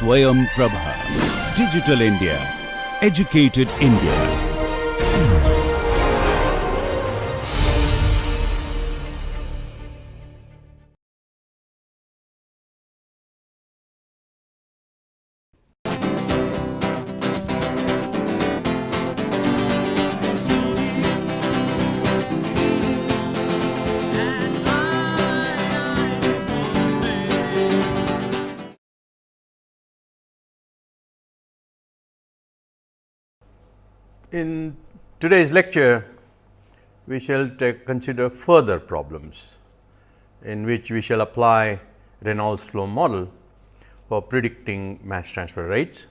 Swayam Prabha. Digital India. Educated India. In today's lecture, we shall consider further problems in which we shall apply Reynolds flow model for predicting mass transfer rates.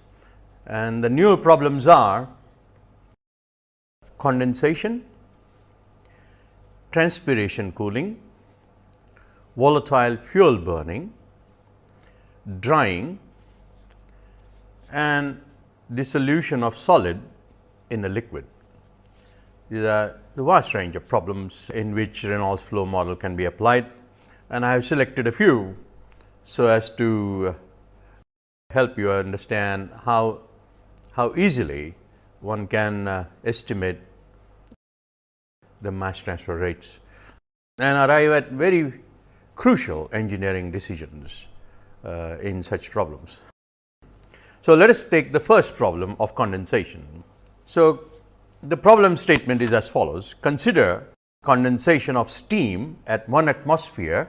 And the new problems are condensation, transpiration cooling, volatile fuel burning, drying, and dissolution of solid in a liquid. These are the vast range of problems in which Reynolds flow model can be applied, and I have selected a few so as to help you understand how easily one can estimate the mass transfer rates and arrive at very crucial engineering decisions in such problems. So, let us take the first problem of condensation. So, the problem statement is as follows: consider condensation of steam at 1 atmosphere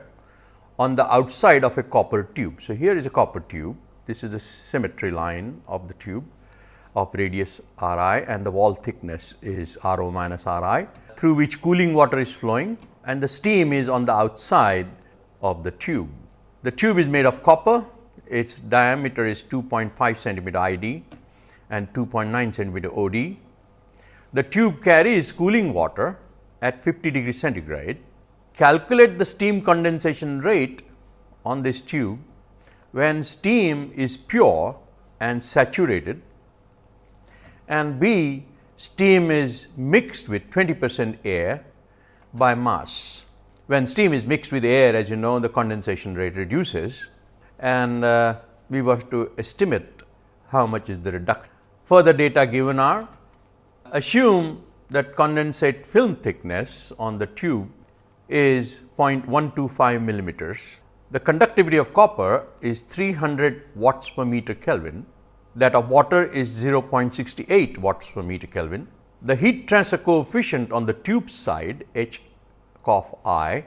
on the outside of a copper tube. So, here is a copper tube, this is the symmetry line of the tube of radius r I and the wall thickness is r o minus r I, through which cooling water is flowing and the steam is on the outside of the tube. The tube is made of copper, its diameter is 2.5 centimeter ID and 2.9 centimeter OD. The tube carries cooling water at 50 degrees centigrade. Calculate the steam condensation rate on this tube when steam is pure and saturated, and B, steam is mixed with 20% air by mass. When steam is mixed with air, as you know, the condensation rate reduces, and we were to estimate how much is the reduction. Further data given are: assume that condensate film thickness on the tube is 0.125 millimeters. The conductivity of copper is 300 watts per meter Kelvin. That of water is 0.68 watts per meter Kelvin. The heat transfer coefficient on the tube side, H COF I,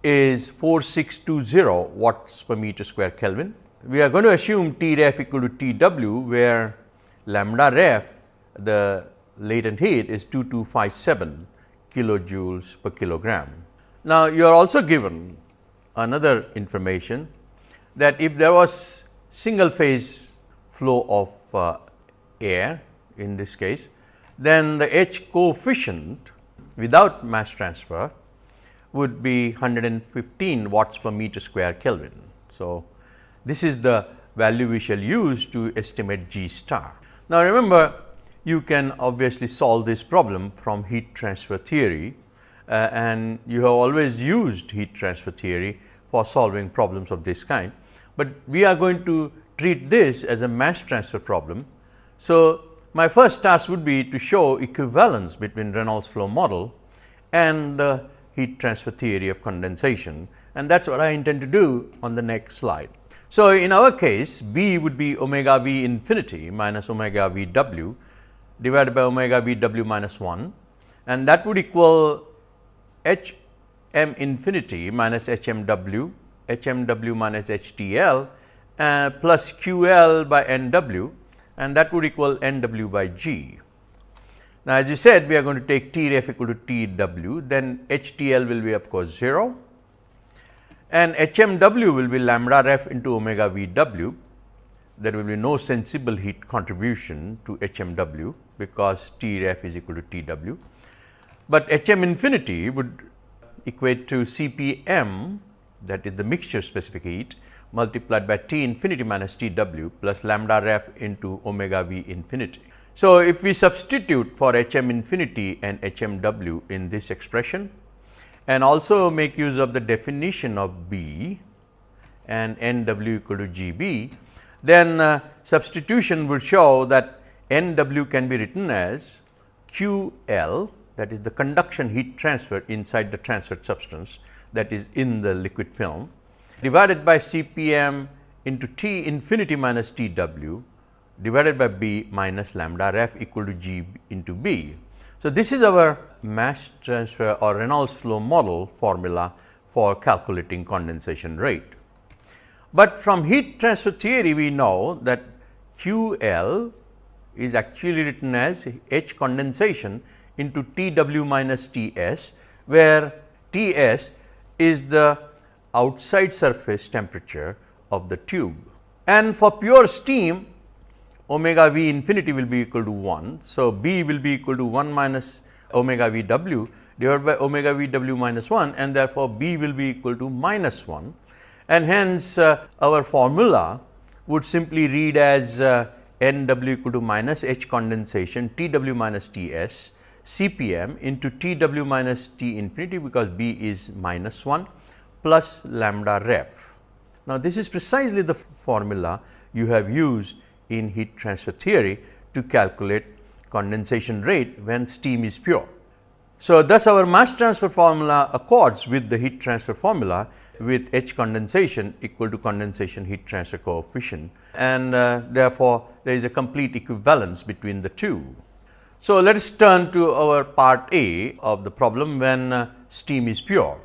is 4620 watts per meter square Kelvin. We are going to assume T ref equal to T W, where lambda ref, the latent heat, is 2257 kilojoules per kilogram. Now, you are also given another information that if there was single phase flow of air in this case, then the H coefficient without mass transfer would be 115 watts per meter square Kelvin. So, this is the value we shall use to estimate G star. Now, remember, you can obviously solve this problem from heat transfer theory, and you have always used heat transfer theory for solving problems of this kind, but we are going to treat this as a mass transfer problem. So, my first task would be to show equivalence between Reynolds flow model and the heat transfer theory of condensation, and that is what I intend to do on the next slide. So, in our case, B would be omega V infinity minus omega V W divided by omega V W minus 1, and that would equal H m infinity minus H m W minus H T L plus Q L by N W, and that would equal N W by G. Now, as you said, we are going to take T ref equal to T W, then H T L will be of course 0, and H m W will be lambda ref into omega V W. There will be no sensible heat contribution to H m W because T ref is equal to T W, but H m infinity would equate to C P m, that is the mixture specific heat, multiplied by T infinity minus T W plus lambda ref into omega V infinity. So, if we substitute for H m infinity and H m W in this expression and also make use of the definition of B and N W equal to G B, then substitution would show that NW can be written as QL, that is the conduction heat transfer inside the transferred substance, that is in the liquid film, divided by CPM into T infinity minus TW divided by B minus lambda ref equal to G into B. So, this is our mass transfer or Reynolds flow model formula for calculating condensation rate. But from heat transfer theory, we know that QL is actually written as H condensation into TW minus TS, where TS is the outside surface temperature of the tube. And for pure steam, omega V infinity will be equal to 1. So, B will be equal to 1 minus omega V W divided by omega V W minus 1, and therefore, B will be equal to minus 1, and hence our formula would simply read as N W equal to minus H condensation T W minus T S CPM into T W minus T infinity, because B is minus 1 plus lambda ref. Now, this is precisely the formula you have used in heat transfer theory to calculate condensation rate when steam is pure. So, thus our mass transfer formula accords with the heat transfer formula with H condensation equal to condensation heat transfer coefficient, and therefore, there is a complete equivalence between the two. So, let us turn to our part A of the problem when steam is pure.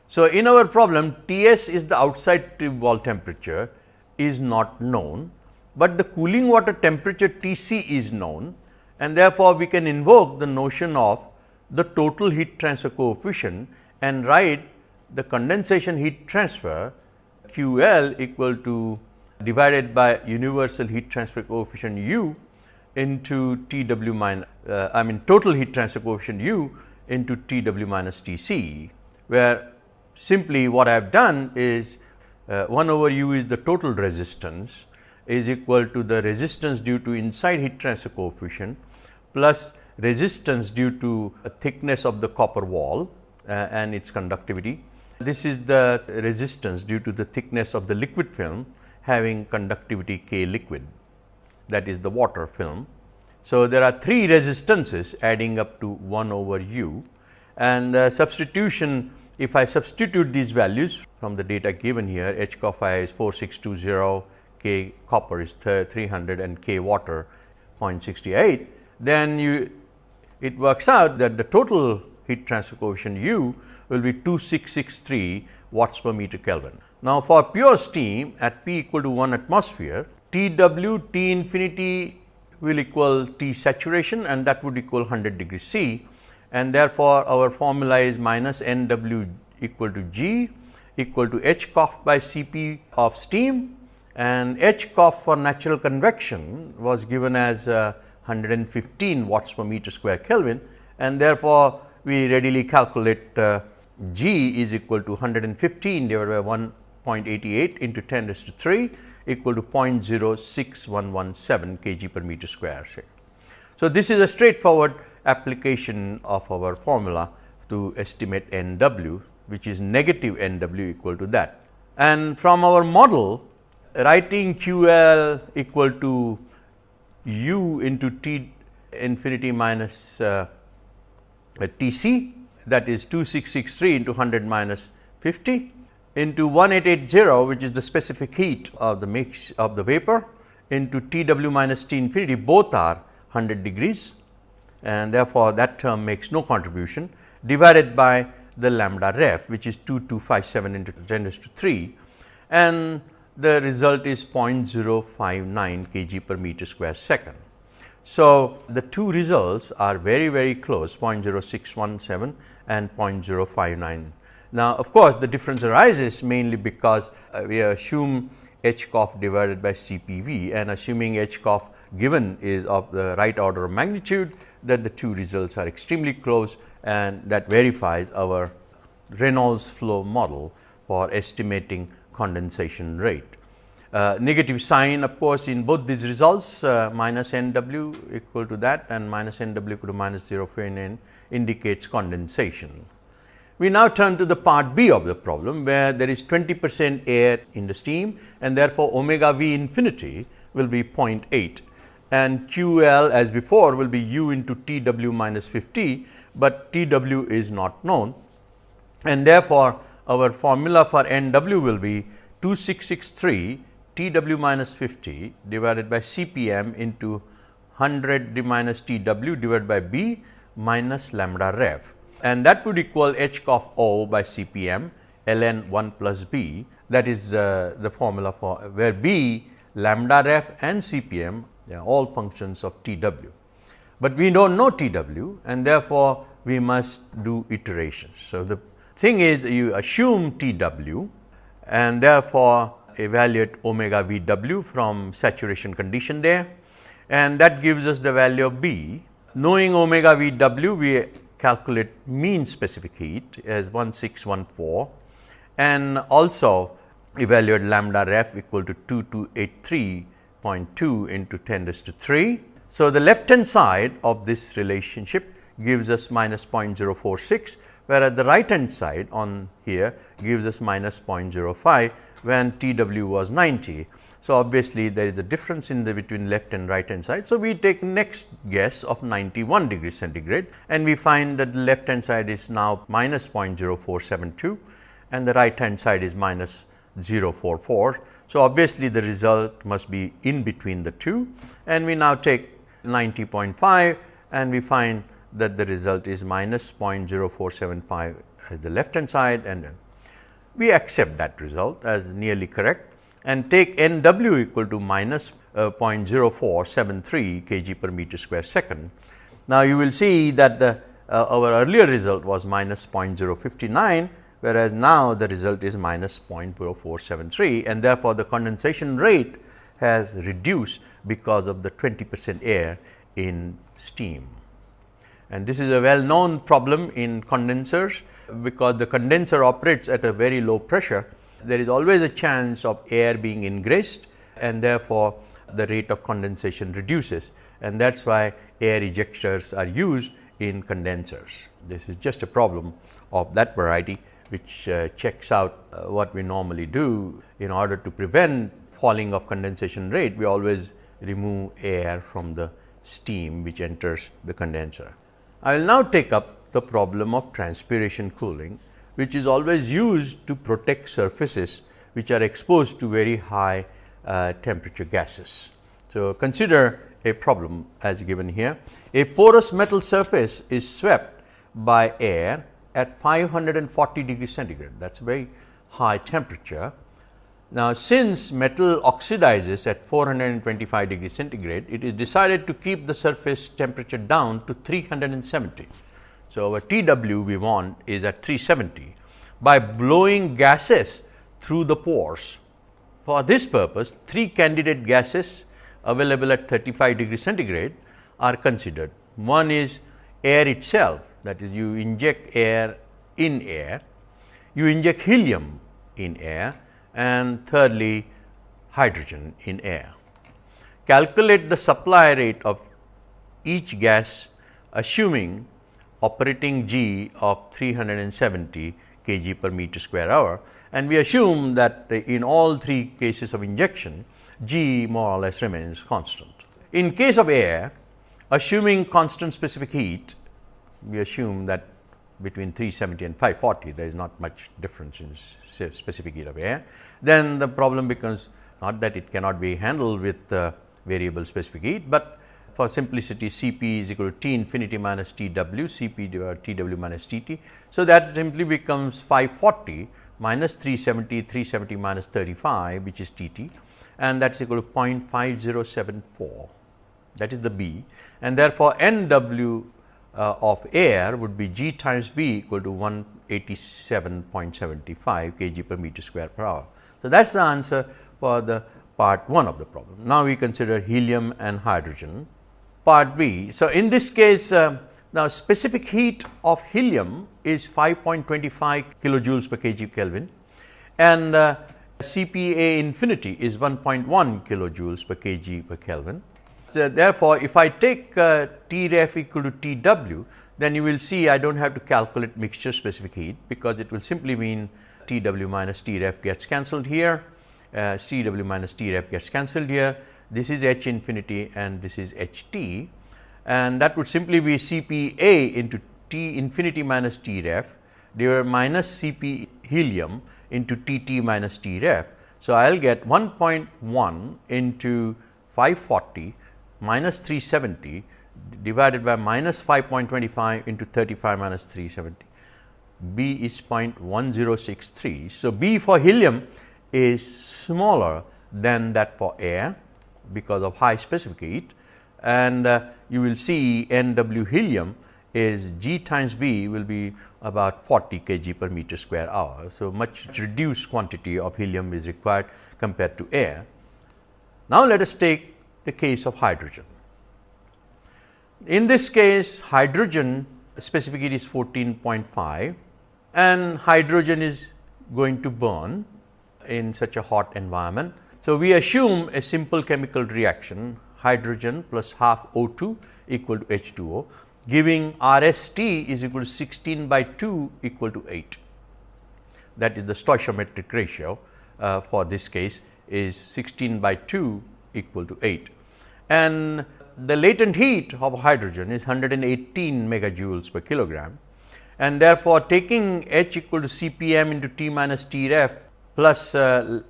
So, in our problem, Ts is the outside tube wall temperature is not known, but the cooling water temperature Tc is known, and therefore, we can invoke the notion of the total heat transfer coefficient and write the condensation heat transfer QL equal to divided by universal heat transfer coefficient U into TW minus total heat transfer coefficient U into TW minus Tc, where simply what I have done is 1 over U is the total resistance is equal to the resistance due to inside heat transfer coefficient plus resistance due to thickness of the copper wall and its conductivity. This is the resistance due to the thickness of the liquid film having conductivity K liquid, that is the water film. So, there are 3 resistances adding up to 1 over U, and substitution, if I substitute these values from the data given here, H co phi is 4620, K copper is 300 and K water 0.68, then it works out that the total heat transfer coefficient U will be 2663 watts per meter Kelvin. Now, for pure steam at P equal to 1 atmosphere, TW T infinity will equal T saturation, and that would equal 100 degrees C, and therefore, our formula is minus NW equal to G equal to H cof by Cp of steam, and H cof for natural convection was given as 115 watts per meter square Kelvin, and therefore, we readily calculate G is equal to 115 divided by 1.88 into 10 raised to 3 equal to 0.06117 kg per meter square. So, this is a straightforward application of our formula to estimate NW, which is negative NW equal to that. And from our model, writing QL equal to U into T infinity minus Tc, that is 2663 into 100 minus 50 into 1880, which is the specific heat of the mix of the vapor, into TW minus T infinity, both are 100 degrees, and therefore, that term makes no contribution, divided by the lambda ref, which is 2257 into 10 raised to 3, and the result is 0.059 kg per meter square second. So, the two results are very close, 0.0617 and 0.059. Now, of course, the difference arises mainly because we assume H cof divided by CPV, and assuming H cof given is of the right order of magnitude, that the two results are extremely close, and that verifies our Reynolds flow model for estimating condensation rate. Negative sign, of course, in both these results, minus NW equal to that and minus NW equal to minus 0.09 indicates condensation. We now turn to the part B of the problem, where there is 20% air in the steam, and therefore, omega V infinity will be 0.8, and QL as before will be U into T W minus 50, but T W is not known, and therefore, our formula for N W will be 2663 T W minus 50 divided by CPM into 100 D minus T W divided by B minus lambda rev, and that would equal H of O by CPM ln 1 plus B. That is the formula for where B, lambda rev and CPM, they are all functions of T W, but we do not know T W, and therefore, we must do iterations. So, the thing is, you assume T W and therefore, evaluate omega V W from saturation condition there, and that gives us the value of B. Knowing omega V W, we calculate mean specific heat as 1614, and also evaluate lambda ref equal to 2283.2 into 10 raised to 3. So, the left hand side of this relationship gives us minus 0.046, whereas the right hand side on here gives us minus 0.05 when T W was 90. So, obviously, there is a difference in the between left and right hand side. So, we take next guess of 91 degrees centigrade, and we find that the left hand side is now minus 0.0472 and the right hand side is minus 0.44. So, obviously, the result must be in between the two, and we now take 90.5 and we find that the result is minus 0.0475 at the left hand side, and we accept that result as nearly correct and take N W equal to minus 0.0473 kg per meter square second. Now, you will see that the our earlier result was minus 0.059, whereas now the result is minus 0.0473, and therefore, the condensation rate has reduced because of the 20% air in steam. And this is a well known problem in condensers, because the condenser operates at a very low pressure. There is always a chance of air being ingressed, and therefore, the rate of condensation reduces, and that is why air ejectors are used in condensers. This is just a problem of that variety, which checks out what we normally do. In order to prevent falling of condensation rate, we always remove air from the steam which enters the condenser. I will now take up the problem of transpiration cooling, which is always used to protect surfaces which are exposed to very high temperature gases. So, consider a problem as given here. A porous metal surface is swept by air at 540 degrees centigrade, that is a very high temperature. Now, since metal oxidizes at 425 degrees centigrade, it is decided to keep the surface temperature down to 370. So, our T W we want is at 370 by blowing gases through the pores. For this purpose, 3 candidate gases available at 35 degrees centigrade are considered. One is air itself, that is, you inject air in air, you inject helium in air, and thirdly, hydrogen in air. Calculate the supply rate of each gas, assuming operating G of 370 kg per meter square hour, and we assume that in all 3 cases of injection, G more or less remains constant. In case of air, assuming constant specific heat, we assume that between 370 and 540, there is not much difference in specific heat of air. Then the problem becomes not that it cannot be handled with variable specific heat, but for simplicity, Cp is equal to T infinity minus T W, Cp divided T W minus T T. So, that simply becomes 540 minus 370, 370 minus 35, which is T T, and that is equal to 0.5074, that is the B, and therefore, N W of air would be G times B equal to 187.75 kg per meter square per hour. So, that is the answer for the part 1 of the problem. Now, we consider helium and hydrogen. Part B. So, in this case, now specific heat of helium is 5.25 kilojoules per kg Kelvin, and Cpa infinity is 1.1 kilojoules per kg per Kelvin. So, therefore, if I take T ref equal to T W, then you will see I do not have to calculate mixture specific heat, because it will simply mean T w minus T ref gets cancelled here, T w minus T ref gets cancelled here, this is H infinity and this is H t, and that would simply be C p A into T infinity minus T ref divided minus C p helium into T t minus T ref. So, I will get 1.1 into 540 minus 370 divided by minus 5.25 into 35 minus 370. B is 0.1063. So, B for helium is smaller than that for air because of high specific heat, and you will see N W helium is G times B will be about 40 kg per meter square hour. So, much reduced quantity of helium is required compared to air. Now, let us take the case of hydrogen. In this case, hydrogen specific heat is 14.5 and hydrogen is going to burn in such a hot environment. So, we assume a simple chemical reaction, hydrogen plus half O2 equal to H2O, giving RST is equal to 16 by 2 equal to 8. That is the stoichiometric ratio for this case is 16 by 2 equal to 8. And the latent heat of hydrogen is 118 megajoules per kilogram, and therefore, taking H equal to Cpm into T minus T ref plus del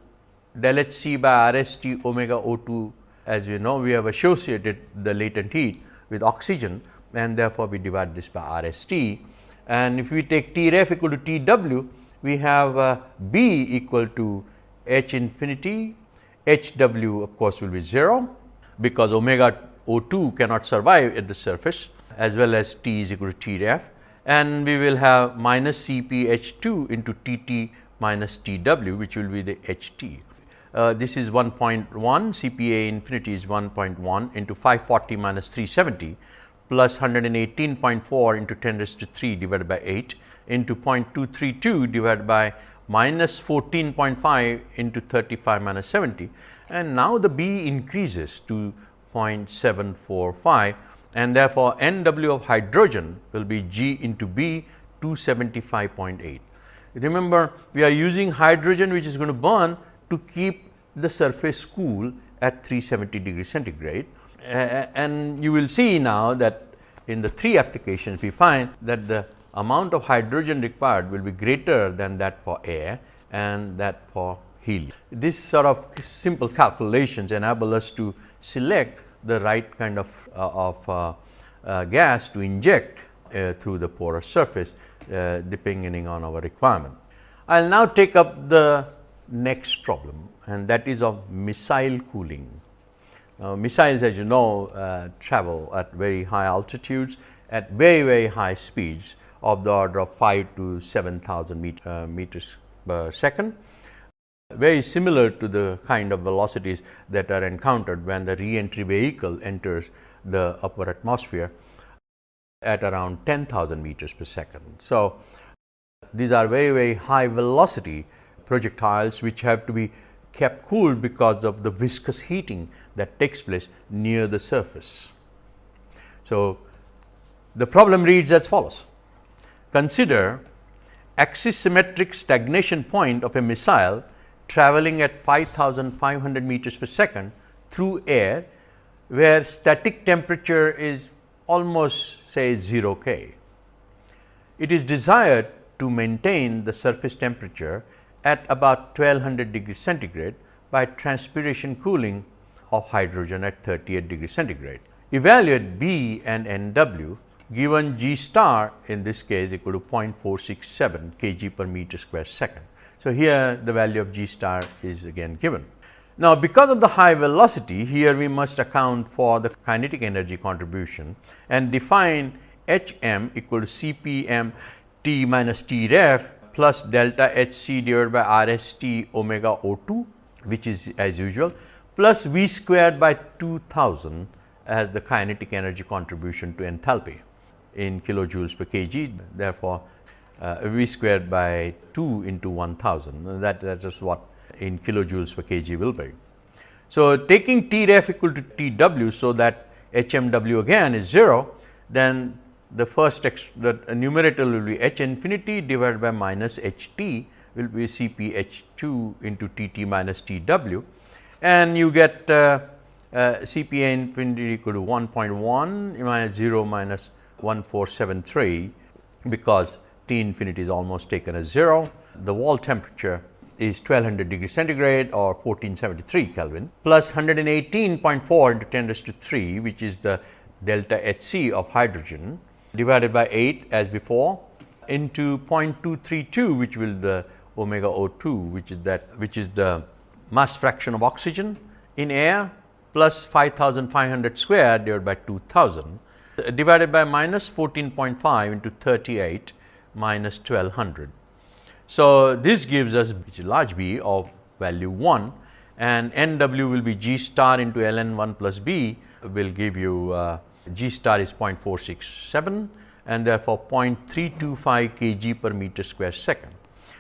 Hc by RST omega O2, as we know, we have associated the latent heat with oxygen, and therefore, we divide this by RST. And if we take T ref equal to T w, we have B equal to H infinity, H w of course, will be 0, because omega O2 cannot survive at the surface, as well as T is equal to T ref, and we will have minus Cp H2 into T t minus T w, which will be the H t. This is 1.1, Cpa infinity is 1.1 into 540 minus 370 plus 118.4 into 10 raised to 3 divided by 8 into 0.232 divided by minus 14.5 into 35 minus 70, and now the B increases to 0.745, and therefore, N w of hydrogen will be G into B 275.8. Remember, we are using hydrogen which is going to burn to keep the surface cool at 370 degrees centigrade, and you will see now that in the 3 applications we find that the amount of hydrogen required will be greater than that for air and that for helium. This sort of simple calculations enable us to select the right kind of gas to inject through the porous surface depending on our requirement. I will now take up the next problem, and that is of missile cooling. Missiles, as you know, travel at very high altitudes at very high speeds of the order of 5 to 7,000 meters per second, very similar to the kind of velocities that are encountered when the re-entry vehicle enters the upper atmosphere at around 10,000 meters per second. So, these are very high velocity projectiles which have to be kept cool because of the viscous heating that takes place near the surface. So, the problem reads as follows. Consider axis symmetric stagnation point of a missile traveling at 5,500 meters per second through air, where static temperature is almost say 0 K. It is desired to maintain the surface temperature at about 1200 degrees centigrade by transpiration cooling of hydrogen at 38 degrees centigrade. Evaluate B and N w given G star in this case equal to 0.467 kg per meter square second. So, here the value of G star is again given. Now, because of the high velocity, here we must account for the kinetic energy contribution and define H m equal to C p m T minus T ref plus delta H c divided by R s T omega O2, which is as usual, plus V squared by 2000 as the kinetic energy contribution to enthalpy in kilojoules per kg. Therefore, V squared by 2 into 1000, that is what in kilojoules per kg will be. So, taking T ref equal to T w, so that H m w again is 0, then the first the numerator will be h infinity divided by minus h t will be C p h 2 into T t minus T w, and you get C p a infinity equal to 1.1 minus 0 minus 1473, because T infinity is almost taken as 0. The wall temperature is 1200 degree centigrade or 1473 Kelvin, plus 118.4 into 10 raised to 3, which is the delta H c of hydrogen, divided by 8 as before, into 0.232, which will the omega O2, which is the mass fraction of oxygen in air, plus 5500 square divided by 2000, divided by minus 14.5 into 38 minus 1200. So, this gives us large B of value 1, and N w will be G star into ln 1 plus B will give you G star is 0.467, and therefore 0.325 kg per meter square second.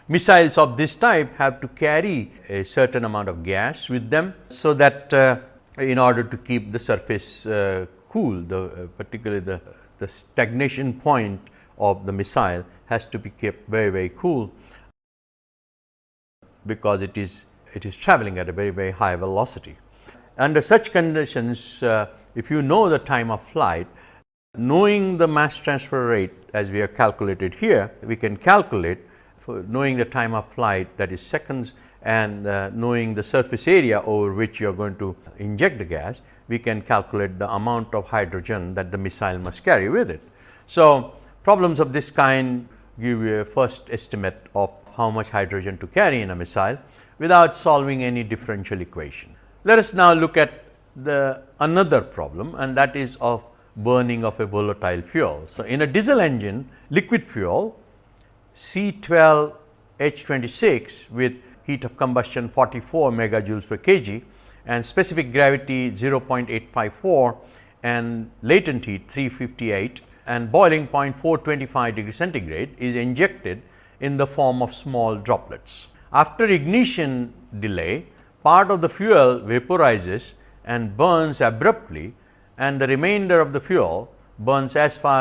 Missiles of this type have to carry a certain amount of gas with them, so that in order to keep the surface cool, particularly the stagnation point of the missile has to be kept very cool, because it is traveling at a very high velocity. Under such conditions, if you know the time of flight, knowing the mass transfer rate as we have calculated here, we can calculate, for knowing the time of flight, that is seconds, and knowing the surface area over which you are going to inject the gas, we can calculate the amount of hydrogen that the missile must carry with it. So, problems of this kind give you a first estimate of how much hydrogen to carry in a missile without solving any differential equation. Let us now look at another problem, and that is of burning of a volatile fuel. So, in a diesel engine, liquid fuel C12H26 with heat of combustion 44 megajoules per kg and specific gravity 0.854 and latent heat 358 and boiling point 425 degree centigrade is injected in the form of small droplets. After ignition delay, part of the fuel vaporizes and burns abruptly, and the remainder of the fuel burns as fast